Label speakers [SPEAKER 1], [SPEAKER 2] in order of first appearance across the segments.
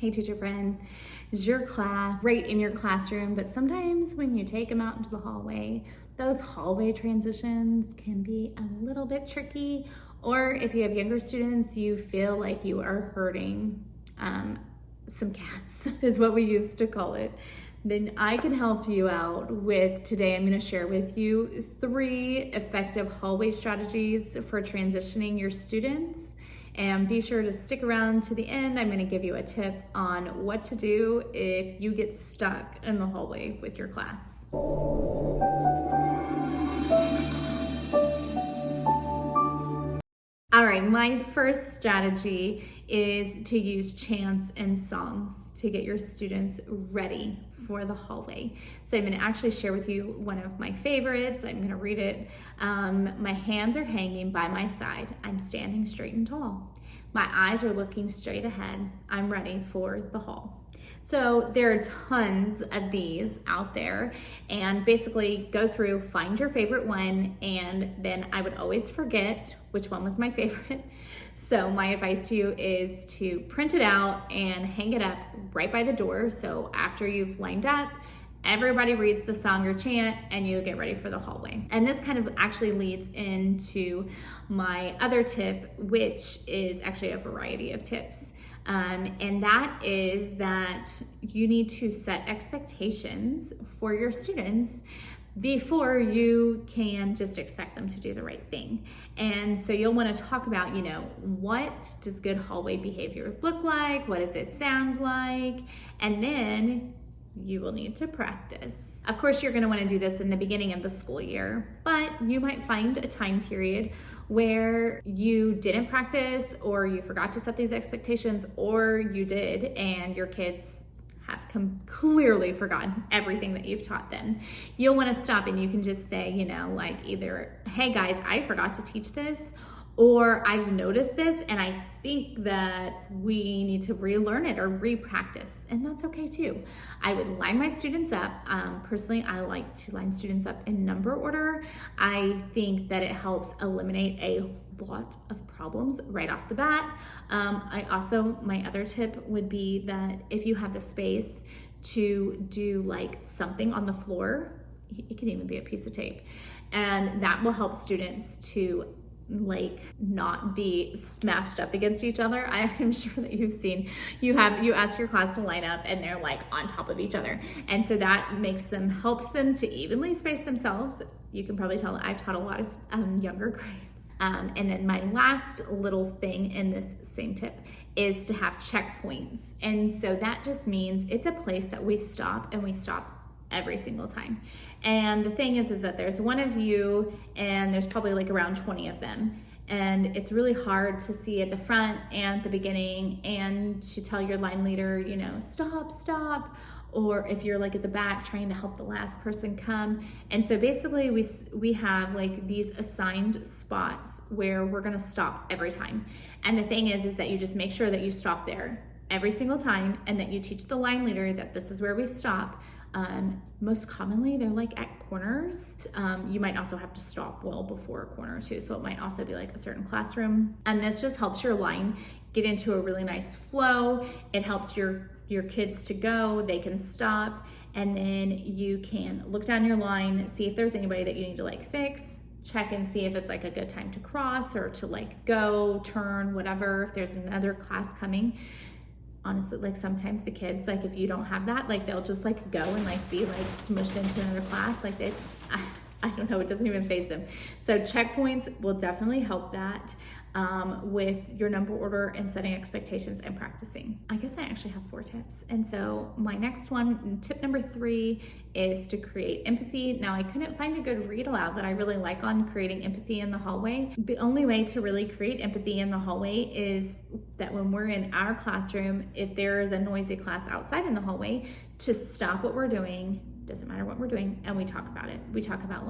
[SPEAKER 1] Hey teacher friend, it's your class right in your classroom, but sometimes when you take them out into the hallway, those hallway transitions can be a little bit tricky, or if you have younger students, you feel like you are hurting some cats, is what we used to call it. Then I can help you out with, today I'm going to share with you 3 effective hallway strategies for transitioning your students. And be sure to stick around to the end. I'm going to give you a tip on what to do if you get stuck in the hallway with your class. All right, my first strategy is to use chants and songs to get your students ready for the hallway. So I'm going to actually share with you one of my favorites. I'm going to read it. My hands are hanging by my side. I'm standing straight and tall. My eyes are looking straight ahead. I'm ready for the hall. So there are tons of these out there, and basically go through, find your favorite one, and then I would always forget which one was my favorite. So my advice to you is to print it out and hang it up right by the door. So after you've lined up, everybody reads the song or chant and you get ready for the hallway. And this kind of actually leads into my other tip, which is actually a variety of tips. And that is that you need to set expectations for your students before you can just expect them to do the right thing. And so you'll want to talk about, what does good hallway behavior look like? What does it sound like? And then you will need to practice. Of course, you're going to want to do this in the beginning of the school year, but you might find a time period where you didn't practice, or you forgot to set these expectations, or you did and your kids have clearly forgotten everything that you've taught them. You'll want to stop and you can just say, either, hey guys, I forgot to teach this, or I've noticed this and I think that we need to relearn it or re-practice, and that's okay too. I would line my students up. Personally, I like to line students up in number order. I think that it helps eliminate a lot of problems right off the bat. My other tip would be that if you have the space to do like something on the floor, it can even be a piece of tape, and that will help students to not be smashed up against each other. I am sure that you've seen, you ask your class to line up and they're like on top of each other. And so that helps them to evenly space themselves. You can probably tell I've taught a lot of younger grades. And then my last little thing in this same tip is to have checkpoints. And so that just means it's a place that we stop, and we stop every single time. And the thing is that there's one of you and there's probably like around 20 of them. And it's really hard to see at the front and at the beginning, and to tell your line leader, stop. Or if you're like at the back trying to help the last person come. And so basically we have like these assigned spots where we're gonna stop every time. And the thing is that you just make sure that you stop there every single time, and that you teach the line leader that this is where we stop. Most commonly they're like at corners. You might also have to stop well before a corner too, so it might also be like a certain classroom. And this just helps your line get into a really nice flow. It helps your kids to go, they can stop, and then you can look down your line, see if there's anybody that you need to fix, check and see if it's like a good time to cross or to go, turn, whatever, if there's another class coming. Honestly, sometimes the kids, if you don't have that, they'll just go and be smushed into another class. I don't know, it doesn't even faze them. So checkpoints will definitely help that with your number order and setting expectations and practicing. I guess I actually have 4 tips. And so my next one, tip number 3, is to create empathy. Now, I couldn't find a good read aloud that I really like on creating empathy in the hallway. The only way to really create empathy in the hallway is that when we're in our classroom, if there is a noisy class outside in the hallway, to stop what we're doing, doesn't matter what we're doing, and we talk about it. We talk about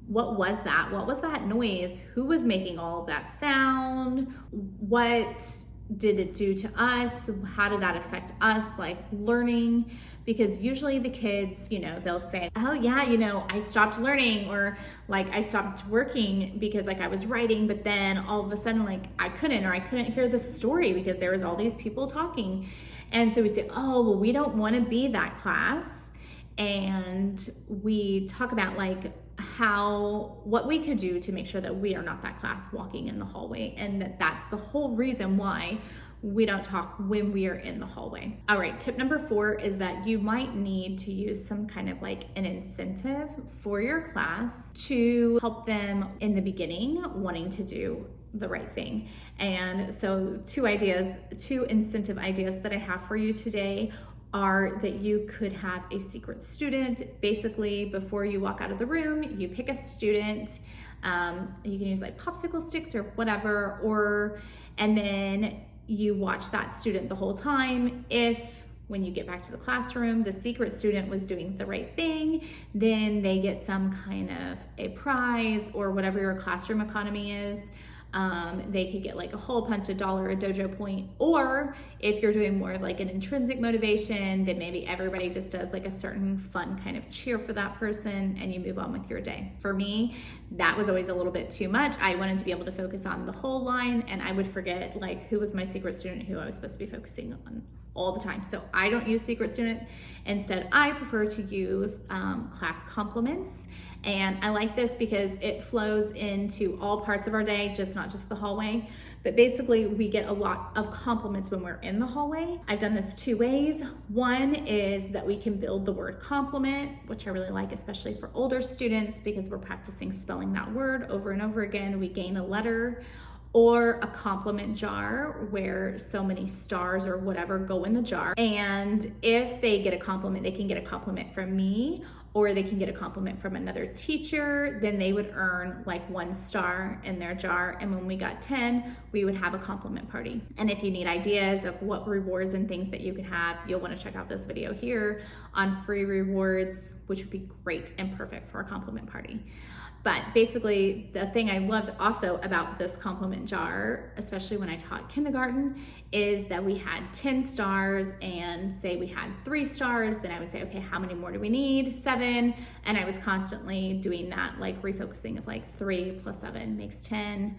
[SPEAKER 1] what was that? What was that noise? Who was making all of that sound? What did it do to us? How did that affect us, like learning? Because usually the kids, they'll say, oh yeah, I stopped learning, or like I stopped working because like I was writing, but then all of a sudden like I couldn't hear the story because there was all these people talking. And so we say, oh, well, we don't want to be that class. And we talk about like what we could do to make sure that we are not that class walking in the hallway, and that's the whole reason why we don't talk when we are in the hallway. All right, tip number 4 is that you might need to use some kind of like an incentive for your class to help them in the beginning wanting to do the right thing. And so 2 incentive ideas that I have for you today are that you could have a secret student. Basically, before you walk out of the room, you pick a student. You can use like popsicle sticks or whatever, and then you watch that student the whole time. If when you get back to the classroom, the secret student was doing the right thing, then they get some kind of a prize or whatever your classroom economy is. They could get like a hole punch, $1, a dojo point, or if you're doing more of like an intrinsic motivation, then maybe everybody just does like a certain fun kind of cheer for that person and you move on with your day. For me, that was always a little bit too much. I wanted to be able to focus on the whole line, and I would forget like who was my secret student, who I was supposed to be focusing on all the time. So I don't use secret student. Instead, I prefer to use class compliments. And I like this because it flows into all parts of our day, not just the hallway. But basically, we get a lot of compliments when we're in the hallway. I've done this 2 ways. One is that we can build the word compliment, which I really like, especially for older students, because we're practicing spelling that word over and over again. We gain a letter. Or a compliment jar where so many stars or whatever go in the jar. And if they get a compliment, they can get a compliment from me, or they can get a compliment from another teacher. Then they would earn like 1 star in their jar. And when we got 10, we would have a compliment party. And if you need ideas of what rewards and things that you can have, you'll want to check out this video here on free rewards, which would be great and perfect for a compliment party. But basically, the thing I loved also about this compliment jar, especially when I taught kindergarten, is that we had 10 stars, and say we had 3 stars, then I would say, okay, how many more do we need? 7. And I was constantly doing that, like refocusing of like 3 plus 7 makes 10.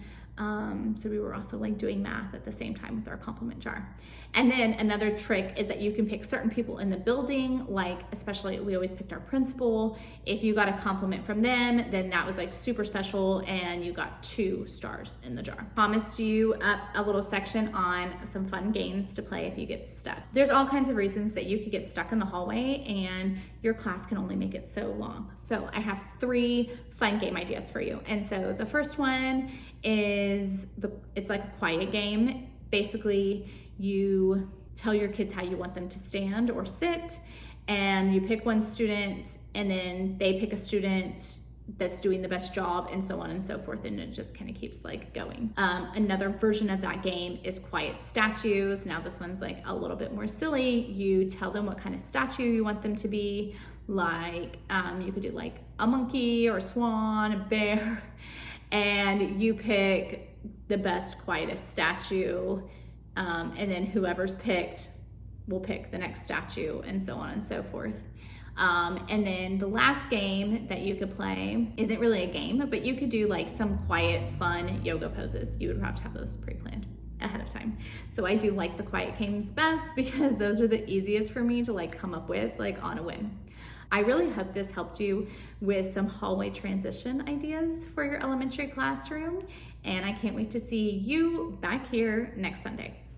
[SPEAKER 1] So we were also like doing math at the same time with our compliment jar. And then another trick is that you can pick certain people in the building, like especially we always picked our principal. If you got a compliment from them, then that was like super special and you got 2 stars in the jar. Promised you a little section on some fun games to play if you get stuck. There's all kinds of reasons that you could get stuck in the hallway and your class can only make it so long. So I have 3 fun game ideas for you. And so the first one is it's like a quiet game. Basically, you tell your kids how you want them to stand or sit, and you pick one student, and then they pick a student that's doing the best job, and so on and so forth, and it just kind of keeps like going. Another version of that game is quiet statues. Now this one's like a little bit more silly. You tell them what kind of statue you want them to be, like you could do like a monkey or a swan, a bear, and you pick the best, quietest statue, and then whoever's picked will pick the next statue, and so on and so forth. And then the last game that you could play isn't really a game, but you could do like some quiet, fun yoga poses. You would have to have those pre-planned ahead of time. So I do like the quiet games best because those are the easiest for me to like come up with like on a whim. I really hope this helped you with some hallway transition ideas for your elementary classroom, and I can't wait to see you back here next Sunday.